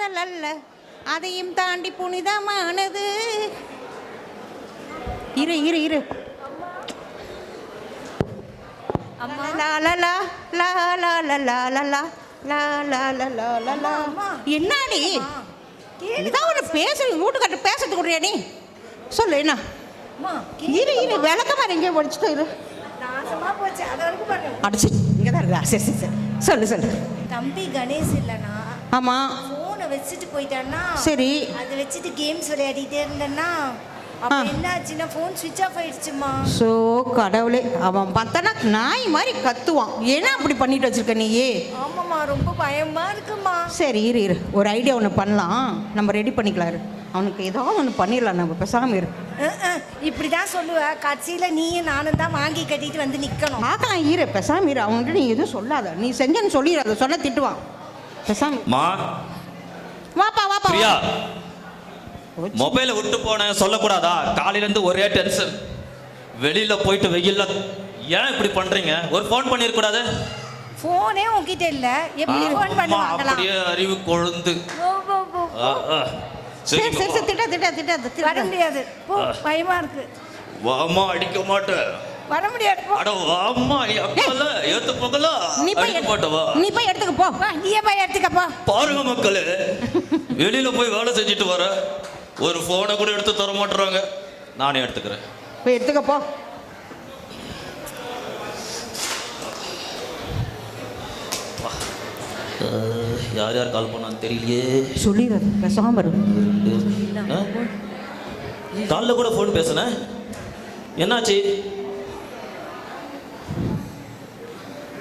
காதல் அல்ல, அதையும் தாண்டி புனிதமானது. இரு இரு இரு. என்னடி இதான் ஒரு பேச வீட்டுக்காட்ட பேசுறது கூடியா நீ சொல்லு. என்ன இரு இரு விளக்கமா எங்கேயோ படிச்சுட்டு இரு. அடிச்சு இங்கே தான் இருக்கா? சரி சரி சரி சொல்லு சொல்லு. தம்பி கணேஷ் இல்லைண்ணா. ஆமாம். ஃபோனை வச்சுட்டு போயிட்டான்னா. சரி. அதை வச்சுட்டு கேம்ஸ் விளையாடிட்டே இருந்தேன்னா அப்போ என்னாச்சுன்னா ஃபோன் சுவிட்ச் ஆஃப் ஆயிடுச்சுமா. ஸோ கடவுளே, அவன் பார்த்தானா நாய் மாதிரி கத்துவான். ஏன்னா அப்படி பண்ணிட்டு வச்சிருக்க நீயே? ஆமாம்மா, ரொம்ப பயமா இருக்குமா. சரி இரு இரு, ஒரு ஐடியா ஒன்று பண்ணலாம், நம்ம ரெடி பண்ணிக்கலாம். இரு, அவனுக்கு ஏதாவது ஒன்று பண்ணிடலாம், நம்ம பேசாமல் இரு. இப்படி தான் சொல்லுவேன், கட்சியில் நீயும் நானும் தான் வாங்கி கட்டிட்டு வந்து நிற்கணும். பார்க்கலாம், இரு பேசாமல் இரு. அவன்கிட்ட நீ எதுவும் சொல்லாத, நீ செஞ்சேன்னு சொல்லிடாத, சொன்ன திட்டுவான். பேசாமல் வாப்பா வாப்பா. மொபைலை விட்டு போன சொல்லக்கூடாதா? காலையிலேருந்து ஒரே டென்ஷன். வெளியில் போயிட்டு வெயில்ல ஏன் இப்படி பண்ணுறீங்க? ஒரு ஃபோன் பண்ணிருக்கூடாது? ஃபோனே உங்ககிட்ட இல்லை, எப்படி ஃபோன் பண்ணுவாங்களா? அப்படியே அறிவு கொழுந்து. சரி சரி சரி, திட்ட திட்ட திட்ட வர முடியாது, பயமா இருக்கு. வாமா, அடிக்க மாட்டேன். வர முடியாது. அட வாமா, நீ அப்பல ஏத்து போகல. நீ போய் எடுத்துக்க போ. நீயே போய் எடுத்துக்க போ. பாருங்க மக்களே, வெளியில போய் வேலை செஞ்சுட்டு வர, ஒரு போனை கூட எடுத்து தர மாட்டுறாங்க. நானே எடுத்துக்கிறேன். போய் எடுத்துக்க போ. யார் யார் கால் பண்ணான்னு தெரியலையே. சொல்லிடுறது பேசாம இரு. காலில் கூட ஃபோன் பேசுனேன், என்னாச்சு?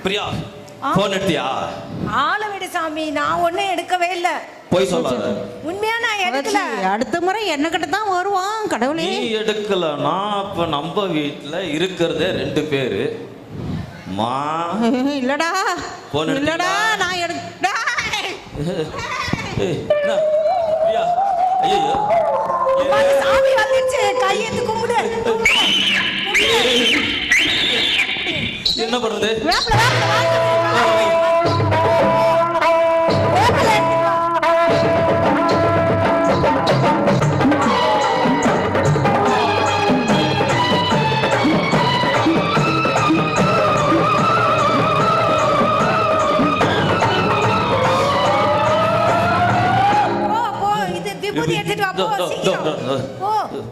பிரியா, ஃபோன் எடுத்தியா? ஆளை விடு சாமி, நான் ஒன்றும் எடுக்கவே இல்லை. போய் சொல்லாத. உண்மையா நான் எடுக்கல. அடுத்த முறை என்ன கிட்ட தான் வருவான். கடவுளே, நீ எடுக்கலனா அப்ப நம்ம வீட்டுல இருக்கிறதே 2 பேரு. மா இல்லடா போன் இல்லடா, நான் எடுடா. பிரியா, ஐயோ சாமி வந்துச்சு, கையெழுத்து கும்பிடு. என்ன பண்றது?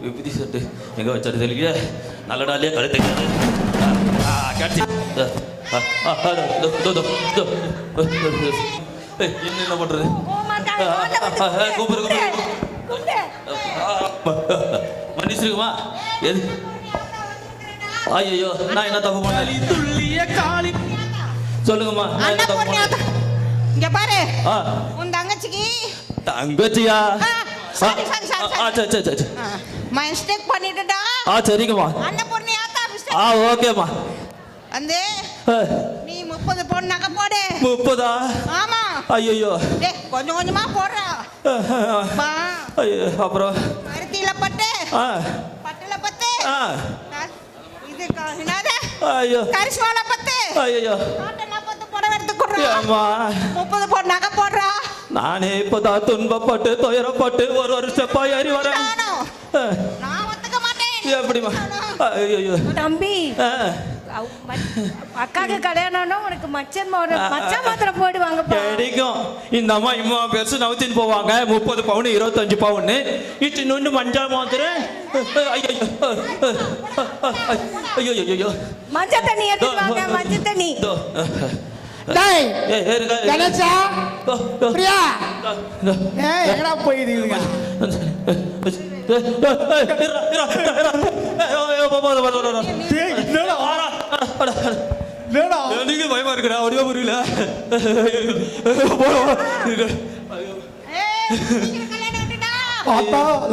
விபூதி சட்டு எங்க வச்சாரு தெரியல. நல்லடாலே கழுத்து என்ன பண்றது? மன்னிச்சிருக்குமா? எது? ஐயோ, நான் என்ன தப்பு பண்ணேன்? சொல்லுங்கம்மா. இங்க பாரு, உன் தங்கச்சிக்கு. தங்கச்சியா? மிஸ்டேக் பண்ணிட்டடா. சரிங்கம்மா. அண்ணன் பொண்ணு யாத்தா மிஸ்டேக். ஓகேம்மா. வந்து நீ 30 பொண்ணு நகை போடு. 30? ஆமா. ஐயோ, டேய் கொஞ்சம் கொஞ்சமா போடுறா. ஐயோ, அப்புறம் பருத்தியில பட்டு, பட்டுல பத்து, இது என்னது? ஐயோ, கரிஷ்மால பத்து. ஐயோ, காட்டனா பத்து புடவை எடுத்து குடுறா. அம்மா 30 பொண்ணு நகை போடுறா. நானே இப்பதான் துன்பப்பட்டு துயரப்பட்டு ஒரு ஸ்டெப்பா ஏறி வரேன். நான் ஒத்துக்க மாட்டேன். எப்படிமா? ஐயோ தம்பி, அக்காக்கு கல்யாணம்னா உனக்கு மச்சான் மாத்திரம் போடுவாங்க. கிடைக்கும். இந்த அம்மா இம்மா பெருசு நவுத்தின்னு போவாங்க. 30 பவுன் 25 பவுன் இட்டு நொண்டு மஞ்சள் மாத்திரம். ஐயோ ஐயோ, மஞ்சள் தண்ணி எடுத்துவாங்க. மஞ்சள் தண்ணி. கணேசா, பிரியா, எங்கடா போயிருக்கீங்க? பயமா இருக்குடா, ஒரே புரியல.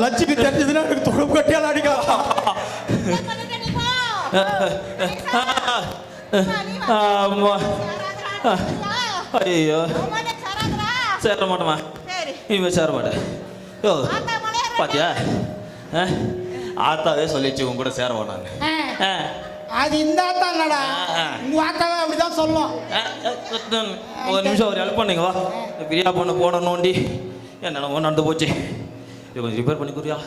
லட்சுமி தெரிஞ்சதுன்னா எனக்கு தொடர்பு கட்டியால் அடிக்கா. ஆமா. ஐயோ, சேர மாட்டோமா? இவன் சேர மாட்டேன். யோ பாத்தியா, ஆத்தாவே சொல்லிச்சு உன் கூட சேர மாட்டாங்க. அது இந்த ஆத்தா இல்லடா, உங்க ஆத்தாவே அப்படிதான் சொல்லும். ஒரு நிமிஷம் ஒரு ஹெல்ப் பண்ணுங்க. வா, பிரியா பொண்ணு போன நோண்டி என்னென்னமோ நடந்து போச்சு. இது கொஞ்சம் ரிப்பேர் பண்ணி கொடுயா.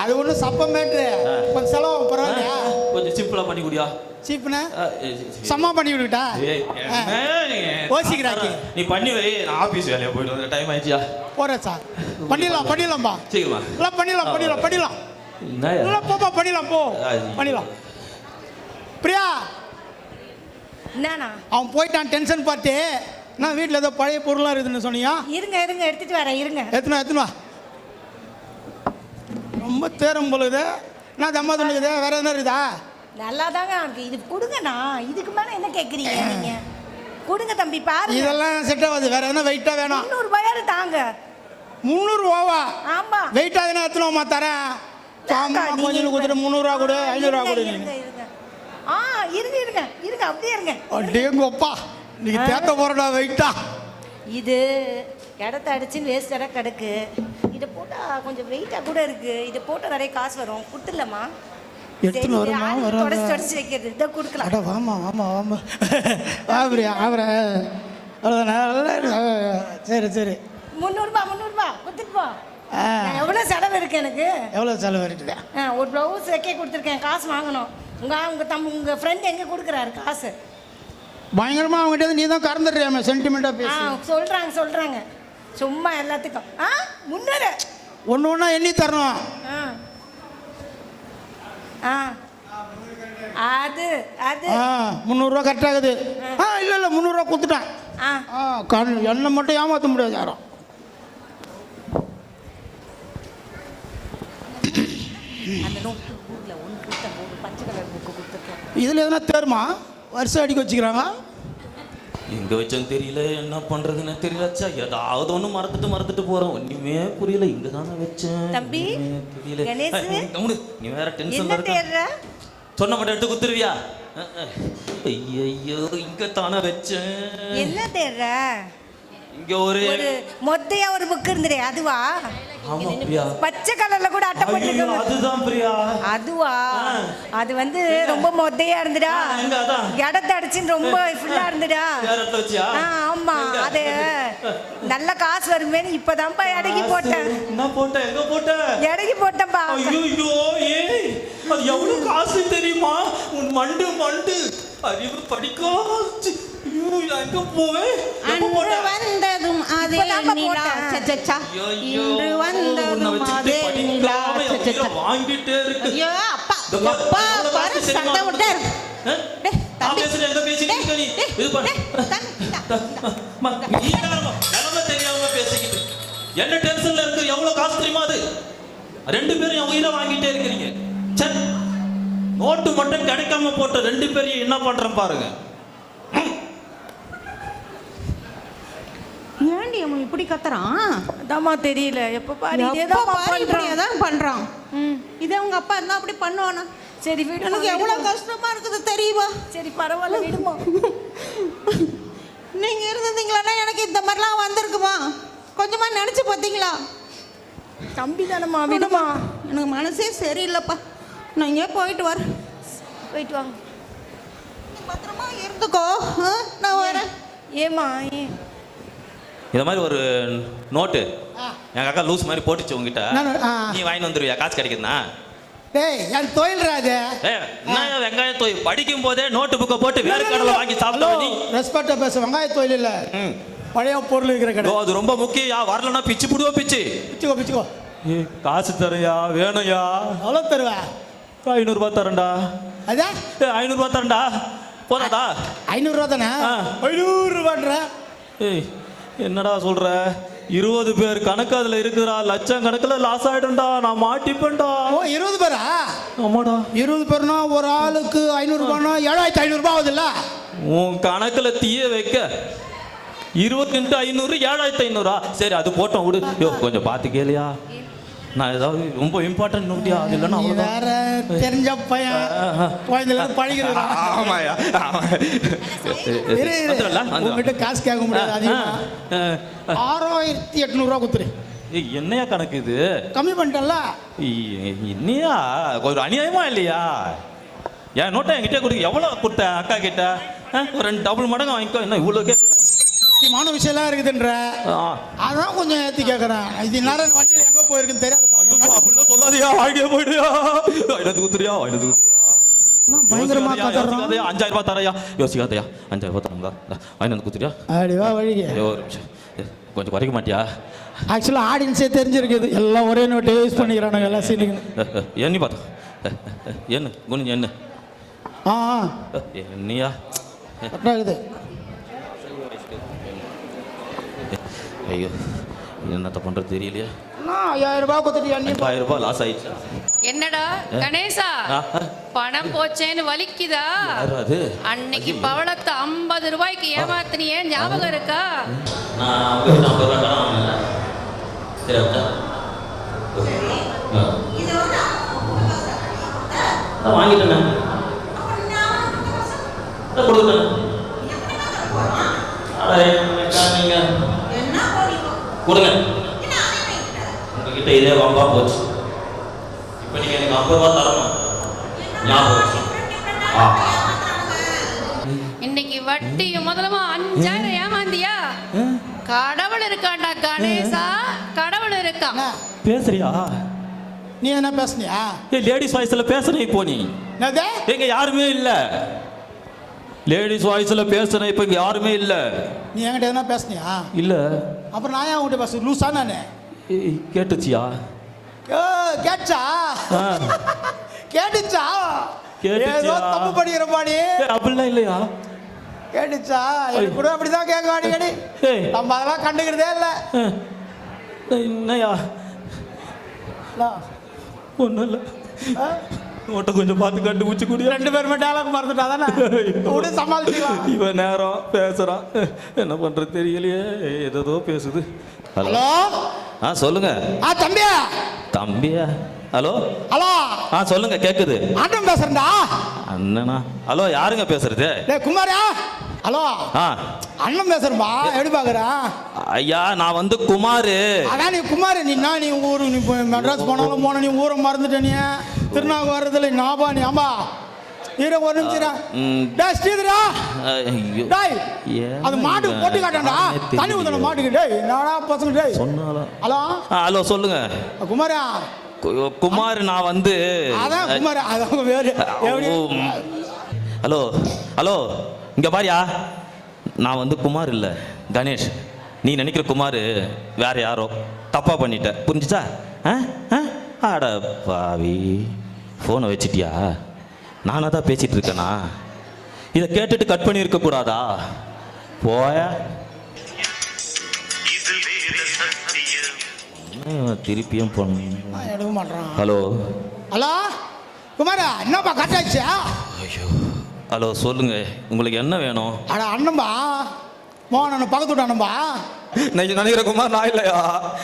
அது ஒன்றும் சப்ப மேட்ரு. கொஞ்சம் செலவு பரவாயில்லையா? கொஞ்சம் சிம்பிளாக பண்ணி கொடுயா. சீப்புண்ணே சம்மா பண்ணி விடுவிட்டா ஓசிக்கிறாக்கி. நீ பண்ணி வை, நான் ஆஃபீஸ் வேலையை போயிட்டு வந்து டைம் ஆயிடுச்சியா. போகிறேன் சார். பண்ணிடலாம்பா. சீக்கிரமா எல்லாம் பண்ணிடலாம். என்ன போப்பா பண்ணிடலாம் பண்ணிடலாம். பிரியா என்னண்ணா? அவன் போயிட்டான் டென்ஷன் பார்த்து. நான் வீட்டில் ஏதோ பழைய பொருளாக இருக்குதுன்னு சொன்னியா? இருங்க எடுத்துட்டு வரேன். இருங்க எத்தனை வா. ரொம்ப தேரம் பொழுது நான் தம்மா துணுக்குது. வேற எதுனா இருக்குதா? நல்லா தாங்க இருக்கு. இது கொடுங்கண்ணா. இதுக்கு மேலே என்ன கேட்குறீங்க நீங்க? கொடுங்க தம்பி பாருங்க. இதெல்லாம் செட் ஆகாது. வேற எதுனா வெயிட்டாக வேணும். 300 ரூபாயாவது தாங்க. 300 ரூபாவா? ஆமா. வெயிட்டாக எதுனா எத்தனோமா தரேன். கொஞ்சம் கொடுத்துட்டு 300 ரூபா கொடு, 500 ரூபா கொடு. இருங்க அப்படியே இருங்க. அடேங்கப்பா, நீங்க தேத்த போறடா வெயிட்டா. இது இடத்த அடிச்சுன்னு வேஸ்ட் இடம் கிடக்கு. இதை போட்டால் கொஞ்சம் வெயிட்டாக கூட இருக்கு. இதை போட்டால் நிறைய காசு வரும். கொடுத்துடலாமா? எடுத்துன்னு வருமா? தொடச்சு வைக்கிறது இதை கொடுக்கலாம். அட வாமா ஆவரியா ஆவர அவ்வளோதானே. சரி 300 ரூபா கொடுத்துட்டு போ. எவ்வளோ செலவு இருக்கு எனக்கு? எவ்வளோ செலவு இருக்குது? ஒரு ப்ளவுஸ் வைக்க கொடுத்துருக்கேன். காசு வாங்கணும். உங்கள் ஃப்ரெண்ட் எங்கே கொடுக்குறாரு காசு? பயங்கரமாக அவங்ககிட்ட நீ தான் கறந்துடுறியாமே சென்டிமெண்ட்டாக பேசி. சொல்கிறாங்க சும்மா எல்லாத்துக்கும். 300 ஒன்று எண்ணி தரணும். அது 300 ரூபா கரெக்டாகுது. இல்லை 300 ரூபா கொடுத்துட்டேன். என்னை மட்டும் ஏமாற்ற முடியாது யாரும். இதில் எதுனா தேருமா? வருஷம் அடிக்க வச்சுக்கிறாங்க. எங்க வச்சோன்னு தெரியல, என்ன பண்றதுன்னு தெரியலச்சா. ஏதாவது ஒண்ணு மறந்துட்டு போறோம். ஒண்ணுமே புரியல. இங்க தானே வச்சேன் தம்பி. தெரியல. நீ வேற டென்ஷன்ல இருக்க. சொன்ன மட்டும் எடுத்து குத்துருவியா? ஐயோ இங்க தானே வச்சேன். என்ன தேடுற? இங்க ஒரு மொத்தையா ஒரு புக் இருந்துடே. அதுவா? ஆமா பிரியா. பச்சை கலர்ல கூட அட்டை போட்டுருக்கு. அதுதான் பிரியா. அதுவா? அது வந்து ரொம்ப மொத்தையா இருந்துடா. எங்க அதான் இடத்த அடிச்சுன்னு ரொம்ப ஃபுல்லா இருந்துடா. கேரட்ல வச்சியா? ஆமா. அது நல்ல காசு வருமேன்னு இப்பதான்ப்பா எடகி போட்டேன். என்ன போட்ட? எங்க போட்ட? எடகி போட்டேன்பா. ஐயோ ஏய், அது எவ்வளவு காசு தெரியுமா? உன் மண்டு அறிவு படிக்காச்சு. ஐயோ எங்க போவே? எப்ப போட்ட? வந்ததும் அதே நிலா சச்சச்சா. இன்று வந்ததும் அதே நிலா சச்சச்சா. வாங்கிட்டே இருக்கு. ஐயோ அப்பா பாரு சண்டை விட்டே இருக்கு. டேய் தம்பி எங்க பேசிட்டு இருக்க நீ? இது பண்ணு. நிலம தெரியாம பேசிக்கிட்டு என்ன டென்ஷன்ல இருக்கு? எவ்வளவு காசு தெரியுமா அது? 2 பேரும் என் உயிரை வாங்கிட்டே இருக்கிறீங்க. சரி, நோட்டு மட்டும் கிடைக்காம போட்ட 2 பேரையும் என்ன பண்றேன் பாருங்க. ஏண்டி அவன் இப்படி கத்துறான்? அதாம்மா தெரியல. எப்ப பாரு இதேதான் பண்றான். இதே உங்க அப்பா இருந்தா அப்படி பண்ணுவானா? சரி விடு. எனக்கு எவ்வளவு கஷ்டமா இருக்குது தெரியுமா? சரி பரவாயில்ல விடுமா. நீங்க இருந்தீங்களா எனக்கு இந்த மாதிரிலாம் வந்திருக்குமா? கொஞ்சமா நினைச்சு பார்த்தீங்களா? தம்பி தானம்மா, விடுமா. எனக்கு மனசே சரியில்லைப்பா. நான் இங்கே போயிட்டு வரேன். போயிட்டு வாங்க. பத்திரமா இருந்துக்கோ. நான் வரேன். ஏமா இத மாதிரி ஒரு நோட்டு எங்க அக்கா லூஸ் மாதிரி போட்டுச்சு உங்ககிட்ட. நீ வாங்கி வந்துருவியா? காசு கிடைக்குதுண்ணா? டேய் என் தொழில் ராஜே. என்ன வெங்காய தொழில் படிக்கும் போதே நோட்டு புக்கை போட்டு வேற கடையில வாங்கி சாப்பிட்டோம். நீ ரெஸ்பெக்டா பேச. வெங்காய தொழில் இல்ல, பழைய பொருள் இருக்கிற கடை. அது ரொம்ப முக்கியம். வரலன்னா பிச்சு புடுவோம். பிச்சுக்கோ. காசு தரையா? வேணும்யா? எவ்வளோ தருவேன்? 500 ரூபாய் தரேன்டா. அதா 500 ரூபாய் தரேன்டா. போதாடா? 500 ரூபா தானே? 500 ரூபான்ற. ஏய் என்னடா சொல்ற? 20 பேர் கணக்கு அதுல இருக்குறா. லட்சம் கணக்குல லாஸ் ஆயிடும்டா. நான் மாட்டிப்பேன்டா. ஓ 20 பேரா? ஆமாடா. 20 பேர்னா ஒரு ஆளுக்கு 500 ரூபாய்னா 7500 ரூபாய் ஆகுதுல்ல? உன் கணக்குல தீய வைக்க 20 × 500 7500. சரி அது போட்டோம் விடு. யோ கொஞ்சம் பார்த்து கேளியா? நான் ஏதாவது ரொம்ப இம்பார்ட்டன்ட் நோட்டியா? அது இல்லைன்னா வேற தெரிஞ்ச பையன் குழந்தைல பழகிறது. ஆமாயா உங்ககிட்ட காசு கேட்க முடியாது. அதிகமா 6800 ரூபா கொடுத்துரு. என்னையா கணக்கு இது? கம்மி பண்ணிட்டல. என்னையா ஒரு அநியாயமா இல்லையா? என் நோட்டை என்கிட்ட கொடுக்க எவ்வளோ கொடுத்த அக்கா கிட்ட? ஒரு 2 டபுள் மடங்கு வாங்கிக்கோ. என்ன இவ்வளோ கேட்குற? முக்கியமான விஷயம்லாம் இருக்குதுன்ற ஆ. அதான் கொஞ்சம் ஏற்றி கேட்குறேன். இது நேரம் வண்டியில் எங்கே போயிருக்குன்னு தெரியாது. அப்படிலாம் சொல்லாதயா, வாழ்க்கைய போயிடுயா. ஐநூறு குத்துறியா, ஐநூறு குத்துறியா. பயங்கரமா கத்துறான். 5000 ரூபாய் தரையா, யோசிக்காதயா. 5000 ரூபாய் தரா, ஐநூறு குத்துறியா. அப்படிவா வழிக்கு. ஒரு நிமிஷம், கொஞ்சம் குறைக்க மாட்டியா? ஆக்சுவலாக ஆடியன்ஸே தெரிஞ்சிருக்குது, எல்லாம் ஒரே நோட்டை யூஸ் பண்ணிக்கிறானுங்க எல்லாம் சீனுக்கு. எண்ணி பார்த்தோம், என்ன குனிஞ்சு என்ன ஆ என்னையா கரெக்டாகுது. ஐயோ என்னத்த பண்றது தெரியலையா. 5000 ரூபாய் கொடுத்துட்டு 5000 ரூபாய் லாஸ் ஆயிடுச்சு. என்னடா கணேசா, பணம் போச்சேன்னு வலிக்குதா? யாரு அது? அன்னைக்கு பவளத்தை 50 ரூபாய்க்கு ஏமாத்தினியே, ஞாபகம் இருக்கா? நான் உங்ககிட்ட 50 ரூபாய் கடன் வாங்கினேன். சரி அக்கா. நான் வாங்கிட்டேண்ணே. நான் கொடுத்துட்டேன். நீங்க கொடுங்க. உங்ககிட்ட இதே வம்பா போச்சு. இப்போ நீங்க எனக்கு 50 ரூபாய் தரணும். ஞாபகம் வச்சு. இன்னைக்கு வட்டியும் முதலமா 5000 ஏமாந்தியா? கடவுள் இருக்காண்டா கணேசா, கடவுள் இருக்கா. பேசுறியா? நீ என்ன பேசுனியா? லேடிஸ் வாய்ஸ்ல பேசுறேன் இப்போ. நீ என்னது? எங்க யாருமே இல்ல. லேடிஸ் வாய்ஸ்ல பேசுறேன் இப்போ, இங்க யாருமே இல்ல. நீ என்கிட்ட எதனா பேசுனியா? இல்ல. அப்புறம் நான் ஏன் உங்ககிட்ட பேச லூசா நானு? கேட்டுச்சியா? கேட்டா கேட்டுச்சா? கேட்டுச்சா? ஏதோ தப்பு படிக்கிற பாடி. அப்படிலாம் இல்லையா? கேட்டுச்சா? எனக்கு கூட அப்படிதான் கேட்க அடிக்கடி. நம்ம அதெல்லாம் கண்டுக்கிறதே இல்லை. என்னையா? ஒன்றும் இல்லை. ஓட்ட கொஞ்சம் பார்த்து கண்டுபிடிச்சு கூடிய 2 பேருமே டேலாக் மறந்துட்டா தானே விட சமாளிச்சுக்கலாம். இவன் நேரம் பேசுறான், என்ன பண்றது தெரியலையே. ஏதோ பேசுது. ஹலோ. சொல்லுங்க. தம்பியா. தம்பியா? ஹலோ. ஹலோ. சொல்லுங்க, கேக்குது. அண்ணன் பேசுறேன்டா. அண்ணனா? ஹலோ, யாருங்க பேசுறது? குமாரா. ஹலோ. அண்ணன் பேசுறப்பா. எப்படி பாக்குற? ஐயா, நான் வந்து குமாரு. அதான் நீ குமாரு. நீ ஊரு, நீ மெட்ராஸ் போனாலும் போன, நீ ஊரை மறந்துட்ட. நீ திருநாங்க வர்றதில்ல. நாபா நீ ஆமா ஹீரோ ஒரு நிமிஷம். ஸ்ரீதரா, அது மாட்டுக்கு போட்டு காட்டாண்டா. தண்ணி ஊத்தன மாட்டுக்கு. டேய் நாடா பசங்க. டேய் சொன்னாலும். ஹலோ. ஹலோ, சொல்லுங்க. குமாரா. குமார், நான் வந்து அதான் குமார். அதான் வேறு. ஹலோ ஹலோ, இங்க பாரியா. நான் வந்து குமார் இல்லை, கணேஷ். நீ நினைக்கிற குமார் வேற யாரோ. தப்பா பண்ணிட்ட, புரிஞ்சுச்சா? அட பாவி, ஃபோனை வச்சிட்டியா? நானாக தான் பேசிட்டு இருக்கேனா? இதை கேட்டுட்டு கட் பண்ணியிருக்க கூடாதா? போய திருப்பியும் எடுக்க மாட்டான். ஹலோ. ஹலோ குமாரா, என்னப்பா கட் ஆச்சா? ஐயோ. ஹலோ, சொல்லுங்க, உங்களுக்கு என்ன வேணும்? அட அண்ணம்பா, மோகன் பக்கத்து விட்டானம்பா. நினைக்கிற குமார் நான் இல்லையா.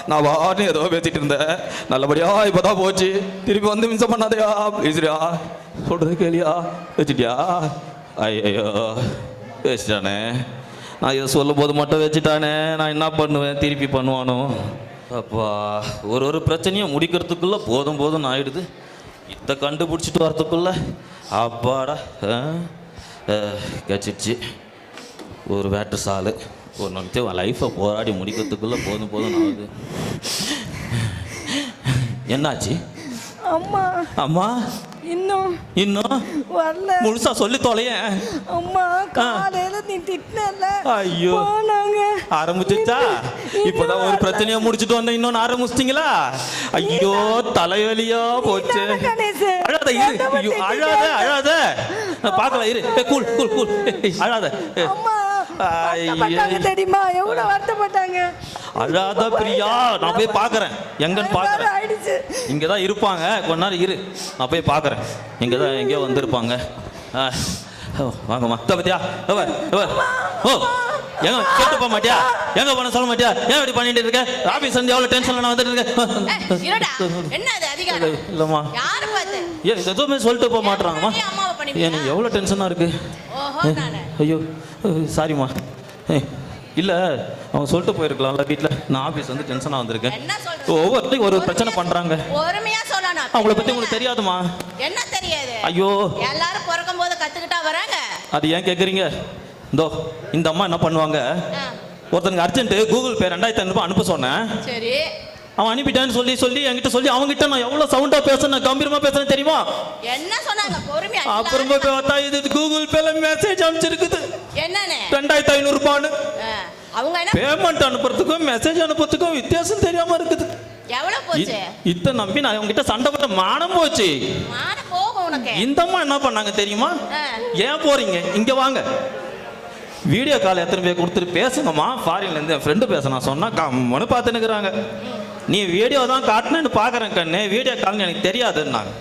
நான் வாட்டி ஏதோ பேசிட்டு இருந்தேன். நல்லபடியா இப்போதான் போச்சு. திருப்பி வந்து மின்சம் பண்ணாதையா ப்ளீஸ்ரியா. சொல்றது கேளியா? வச்சுட்டியா? ஐயோ, வச்சுட்டானே. நான் இதை சொல்லும் போது மட்டும் வச்சுட்டானே. நான் என்ன பண்ணுவேன்? திருப்பி பண்ணுவானோ? அப்பா, ஒரு பிரச்சனையும் முடிக்கிறதுக்குள்ள போதும் போதும் ஆயிடுது. இதை கண்டுபிடிச்சிட்டு வரத்துக்குள்ள அப்பாடா கச்சிடுச்சு. ஒரு வேட்டு சாலு ஒரு நிமிஷம் லைஃப்பை போராடி முடிக்கிறதுக்குள்ள போதும் போதும் ஆகுது. என்னாச்சு? அம்மா. அம்மா இன்னும் வரல. முழுசா சொல்லி தொலைய. அம்மா காலையில நீ திட்டினல. ஐயோ, ஆரம்பிச்சுச்சா? இப்பதான் ஒரு பிரச்சனையா முடிச்சுட்டு வந்த, இன்னொன்னு ஆரம்பிச்சிட்டீங்களா? ஐயோ, தலைவலியா போச்சு. அழாத இரு. ஐயோ, அழாத அழாத. பாக்கலாம் இரு. Cool cool cool. அழாத. தெரியுமா எவ்வளவு வருத்தப்பட்டாங்க? அழாத பிரியா. நான் போய் பாக்குறேன். எங்கன்னு பாக்குறேன். இங்கதான் இருப்பாங்க. கொஞ்ச நேரம் இரு, நான் போய் பாக்குறேன். இங்கதான் எங்கேயோ வந்திருப்பாங்க. வாங்கம்மா. பத்தியா? ஓ, எங்க கேட்டு போக மாட்டியா? எங்க போன சொல்ல மாட்டியா? ஏன் இப்படி பண்ணிட்டு இருக்க? ஆபீஸ் வந்து எவ்வளவு டென்ஷன்ல நான் வந்துட்டு இருக்கேன். இல்லம்மா, ஏன் எதுவுமே சொல்லிட்டு போக மாட்டாங்கம்மா. எனக்கு எவ்வளவு டென்ஷனா இருக்கு. ஐயோ, சாரிம்மா. இல்லை, அவங்க சொல்லிட்டு போயிருக்கலாம்ல வீட்டில். நான் ஆஃபீஸ் வந்து டென்ஷனாக வந்திருக்கேன். ஒவ்வொருத்தையும் ஒரு பிரச்சனை பண்ணுறாங்க. அவங்கள பற்றி உங்களுக்கு தெரியாதுமா? என்ன தெரியாது? ஐயோ, எல்லாரும் பிறக்கும் போது கற்றுக்கிட்டா வராங்க. அது ஏன் கேட்குறீங்க? இந்த அம்மா என்ன பண்ணுவாங்க, ஒருத்தனுக்கு அர்ஜென்ட் கூகுள் பே 2500 ரூபாய் அனுப்ப சொன்னேன். சரி. அவன் அனுப்பிட்டான்னு சொல்லி என்கிட்ட சொல்லி அவங்ககிட்ட நான் எவ்வளவு சவுண்டா பேசுறேன், கம்பீரமா பேசுறேன் தெரியுமா? என்ன சொன்னாங்க? பொறுமையா. அப்புறமா பார்த்தா இது கூகுள் பேல மெசேஜ் அனுப்பிச்சிருக்குது. என்னன்னு? 2500 ரூபான்னு. அவங்க என்ன பேமெண்ட் அனுப்புறதுக்கும் மெசேஜ் அனுப்புறதுக்கும் வித்தியாசம் தெரியாம இருக்குது. எவ்வளவு போச்சு? இத்த நம்பி நான் அவங்ககிட்ட சண்டை போட்ட மானம் போச்சு. மானம் போகும் உனக்கு. இந்தம்மா என்ன பண்ணாங்க தெரியுமா? ஏன் போறீங்க, இங்க வாங்க, வீடியோ கால் எத்தனை பேர் கொடுத்துட்டு பேசுங்கம்மா, ஃபாரின்ல இருந்து என் ஃப்ரெண்டு பேச நான் சொன்னா கம்முன்னு பார்த்துன்னுக்குறாங்க. நீ வீடியோ தான் காட்டினேன்னு பார்க்குறேன் கண்ணு, வீடியோ கால்னு எனக்கு தெரியாதுன்னாங்க.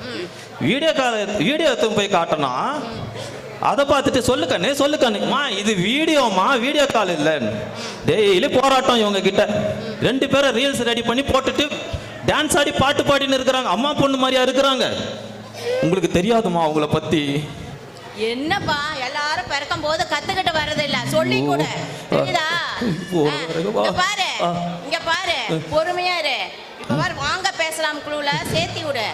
வீடியோ எடுத்து போய் காட்டினா அதை பார்த்துட்டு சொல்லு கண்ணுமா இது வீடியோமா, வீடியோ கால் இல்லைன்னு. டெய்லி போராட்டம் இவங்க கிட்ட. 2 பேரை ரீல்ஸ் ரெடி பண்ணி போட்டுட்டு டான்ஸ் ஆடி பாட்டு பாடின்னு இருக்கிறாங்க. அம்மா பொண்ணு மாதிரியா இருக்கிறாங்க. உங்களுக்கு தெரியாதுமா அவங்கள பத்தி? என்னப்பா எல்லாரும் பிறக்கும் போது கத்துக்கிட்டு வர்றது இல்ல, சொல்லி கூட தெரியுதா? இங்க பாரு பொறுமையா இரு. இப்ப பாரு வாங்க பேசலாம் குழுல சேர்த்தி விடு.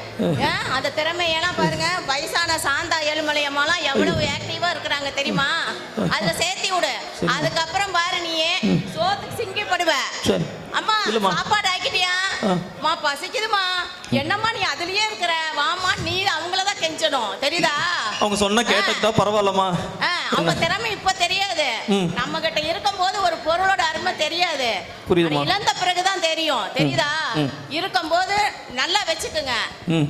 அந்த திறமையெல்லாம் பாருங்க, வயசான சாந்தா ஏழுமலையம்மாலாம் எவ்வளவு ஆக்டிவா இருக்கிறாங்க தெரியுமா? அதுல சேர்த்தி விடு. அதுக்கப்புறம் பாரு நீயே சோத்துக்கு சிங்கிப்படுவ. அம்மா சாப்பாடு ஆக்கிட்டியா? மா பசிக்குதுமா. என்னம்மா நீ அதுலயே இருக்கிற, வாமா நீ அவங்களதான் கெஞ்சணும் தெரியுதா? அவங்க சொன்ன கேட்டா பரவாயில்லம்மா. அவங்க திறமை இப்ப தெரியாது, நம்ம கிட்ட இருக்கும் போது ஒரு பொருளோட அருமை தெரியாது. இழந்த பிறகுதான் தெரியும் தெரியுதா? இருக்கும் போது நல்லா வச்சுக்குங்க,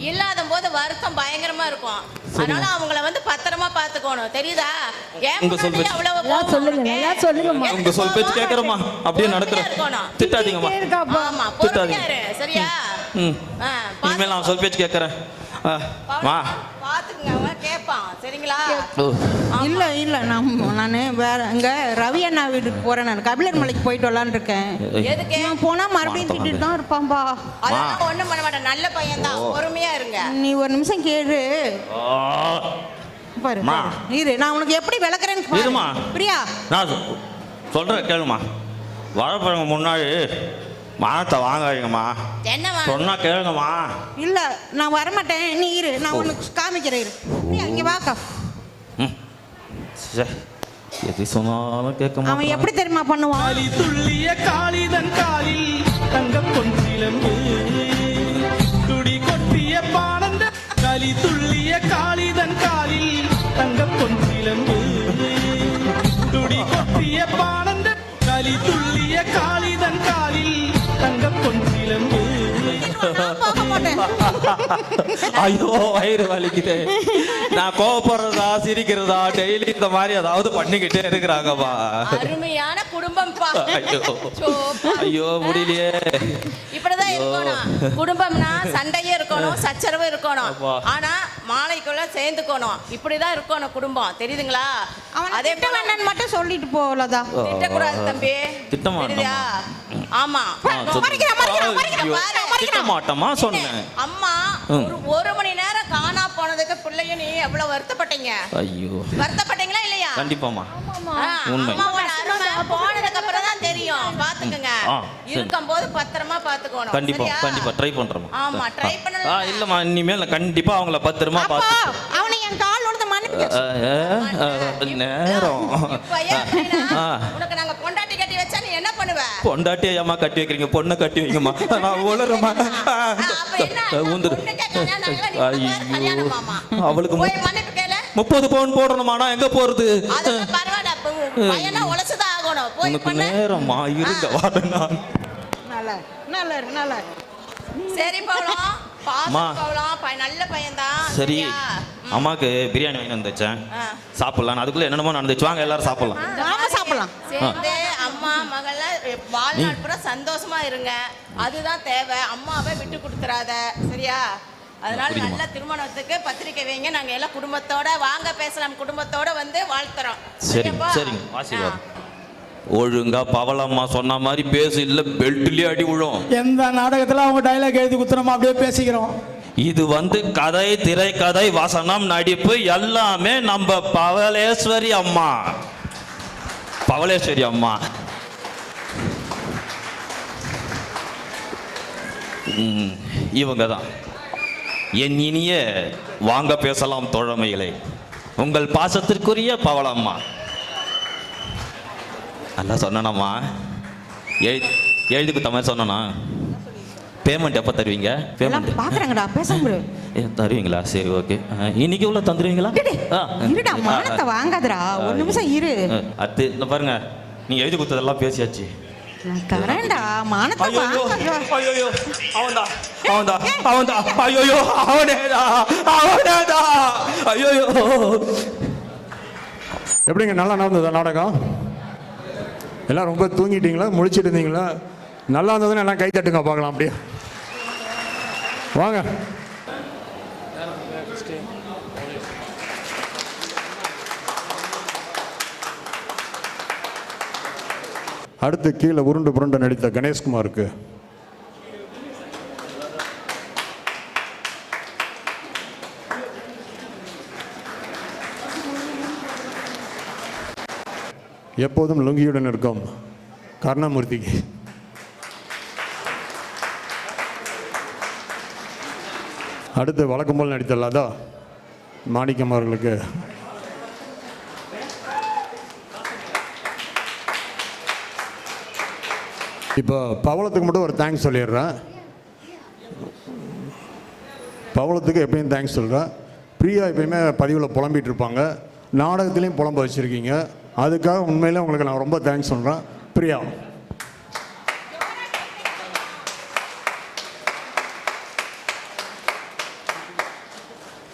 இல்லாத போது வருத்தம் பயங்கரமா இருக்கும். அதனால அவங்கள வந்து பத்திரமா பாத்துக்கணும் தெரியுதா? உங்க சொல் பேச்சு கேக்குறமா, அப்படியே நடக்கிறேன். திட்டாதீங்கம்மா. ஆமா பொறுமையா இரு சரியா? இனிமேல் நான் சொல் பேச்சு கேட்கறேன். பாத்துக்குங்க, அவன் கேட்பான் சரிங்களா? இல்ல நான் வேற இங்க ரவி அண்ணா வீட்டுக்கு போறேன். நான் கபிலர் மலைக்கு போயிட்டு வரலான்னு இருக்கேன். எதுக்கு? போனா மறுபடியும் திட்டிட்டு தான் இருப்பான்பா. அதெல்லாம் ஒண்ணும் பண்ண மாட்டேன், நல்ல பையன் தான், பொறுமையா இருங்க. நீ ஒரு நிமிஷம் கேளு பாரு. இரு நான் உனக்கு எப்படி விளக்குறேன்னு பிரியா. நான் சொல்றேன் கேளுமா. வரப்போறவங்க முன்னாடி மானத்தை வாங்காதீங்கம்மா. என்னம்மா சொன்னா கேளுங்கம்மா. இல்ல நான் வரமாட்டேன், நீ இரு, நான் உனக்கு காமிக்கிறேன். இரு இங்க வாக்கா. எது சொன்னாலும் கேட்க அவன் எப்படி தெரியுமா பண்ணுவான்? துள்ளிய காளிதன் காலில் தங்கம் பொன்சிலம்பு துடி கொட்டிய பானந்த களி துள்ளிய காளிதன் காலில் தங்கம் பொன்சிலம்பு துடி கொட்டிய பானந்த களி துள்ளிய காளிதன் காலில் தங்கம் பொன்சிலம்பு. ஐயோ வயிறு வலிக்குது. நான் கோவப்படுறதா சிரிக்கிறதா டெய்லி இந்த மாதிரி ஏதாவது பண்ணிக்கிட்டே இருக்கிறாங்கப்பா. அருமையான குடும்பம்ப்பா. ஐயோ முடியலையே. இப்படிதான் இருக்கணும் குடும்பம்னா, சண்டையே இருக்கணும், சச்சரவு இருக்கணும், ஆனா மாலைக்குள்ள சேர்ந்துக்கணும். இப்படிதான் இருக்கணும் குடும்பம் தெரியுதுங்களா? அதே மட்டும் சொல்லிட்டு போலதா. திட்டக்கூடாது தம்பி, தெரியுதா? ஆமா திட்ட மாட்டோமா சொன்னேன். அம்மா ஒரு மணி நேரம் காணா போனதுக்கு பிள்ளைய நீ எவ்வளவு வருத்தப்பட்டீங்க? ஐயோ வருத்தப்பட்டீங்களா இல்லையா? கண்டிப்பாமா. அம்மாவோட அருமை போனதுக்கு அப்புறம் தான் தெரியும். பாத்துக்கங்க, இருக்கும்போது பத்திரமா பாத்துக்கணும். கண்டிப்பா ட்ரை பண்றோம். ஆமா ட்ரை பண்ணலாம். இல்லம்மா இனிமேல் நான் கண்டிப்பா அவங்கள பத்திரமா பாத்து. அவனை என் கால் உடைந்து மன்னிப்பு நேரம். உனக்கு நாங்க பொண்டாட்டி கட்டி வச்சா நீ என்ன பண்ணுவ? பொண்டாட்டியை ஏமா கட்டி வைக்கிறீங்க, பொண்ணை கட்டி வைங்கம்மா. நான் உளறமா ஊந்துரு. அவளுக்கு 30 பவுன் போடணுமா? நான் எங்க போறது? உனக்கு நேரமா இருங்க வாடனா. நல்லா சரி போலாம். நல்ல பையன்தான். சரி அம்மாக்கு பிரியாணி வாங்கி வந்துச்சேன், சாப்பிடலாம். அதுக்குள்ள என்னென்னமோ நடந்துச்சு, வாங்க எல்லாரும் சாப்பிடலாம். சேர்ந்து அம்மா மகள வாழ்நாள் பூரா சந்தோஷமா இருங்க, அதுதான் தேவை. அம்மாவை விட்டு கொடுத்துறாத சரியா? அதனால நல்ல திருமணத்துக்கு பத்திரிக்கை வைங்க. நாங்க எல்லாம் குடும்பத்தோட வாங்க பேசலாம் குடும்பத்தோட வந்து வாழ்த்துறோம். சரிங்க ஆசீர்வாதம். ஒழுங்கா பவளம்மா சொன்ன மாதிரி பேசு, இல்ல பெல்ட்லயே அடி விழும். எந்த நாடகத்துல அவங்க டைலாக் எழுதி குத்துறோமா அப்படியே பேசிக்கிறோம். இது கதை, திரைக்கதை, வசனம், நடிப்பு எல்லாமே நம்ம பவளேஸ்வரி அம்மா. இவங்க தான் என் இனிய வாங்க பேசலாம் தோழமைகளே, உங்கள் பாசத்திற்குரிய பவளம்மா. நல்லா சொன்னனம்மா. எழுதி கொடுத்த மாதிரி சொன்னா பேமெண்ட் எப்போ தருவீங்க? எல்லாம் பேமெண்ட் பாக்குறாங்கடா, பேச முடியும். தருவீங்களா? சரி ஓகே. இன்னைக்கு உள்ள தந்துடுவீங்களா? இருடா, மானத்தை வாங்காதடா, ஒரு நிமிஷம் இரு. அது இந்த பாருங்க, நீங்க எழுதி கொடுத்ததெல்லாம் பேசியாச்சு. நான் தரேன்டா, மானத்தை வாங்காதடா. ஐயோ அவன்தான் ஐயோ அவனேடா ஐயோ. எப்படிங்க, நல்லா நடந்ததா நாடகம்? எல்லாம் ரொம்ப தூங்கிட்டீங்களா, முழிச்சிட்டு இருந்தீங்களா? நல்லா இருந்ததுன்னு எல்லாம் கை தட்டுங்க பார்க்கலாம். அப்படியே வாங்க. அடுத்து கீழே உருண்டு புருண்டு நடித்த கணேஷ்குமாருக்கு எப்போதும் லுங்கியுடன் இருக்கும் கருணாமூர்த்திக்கு அடுத்து வழக்கம் போல் நடித்த லதா மாணிக்கம் அவர்களுக்கு இப்போ பவளத்துக்கு மட்டும் ஒரு தேங்க்ஸ் சொல்லிடுறேன். பவளத்துக்கு எப்பயும் தேங்க்ஸ் சொல்கிறேன். பிரியா எப்பயுமே பதிவில் புலம்பிகிட்டு இருப்பாங்க, நாடகத்துலேயும் புலம்ப வச்சுருக்கீங்க. அதுக்காக உண்மையிலே உங்களுக்கு நான் ரொம்ப தேங்க்ஸ் சொல்கிறேன் பிரியா.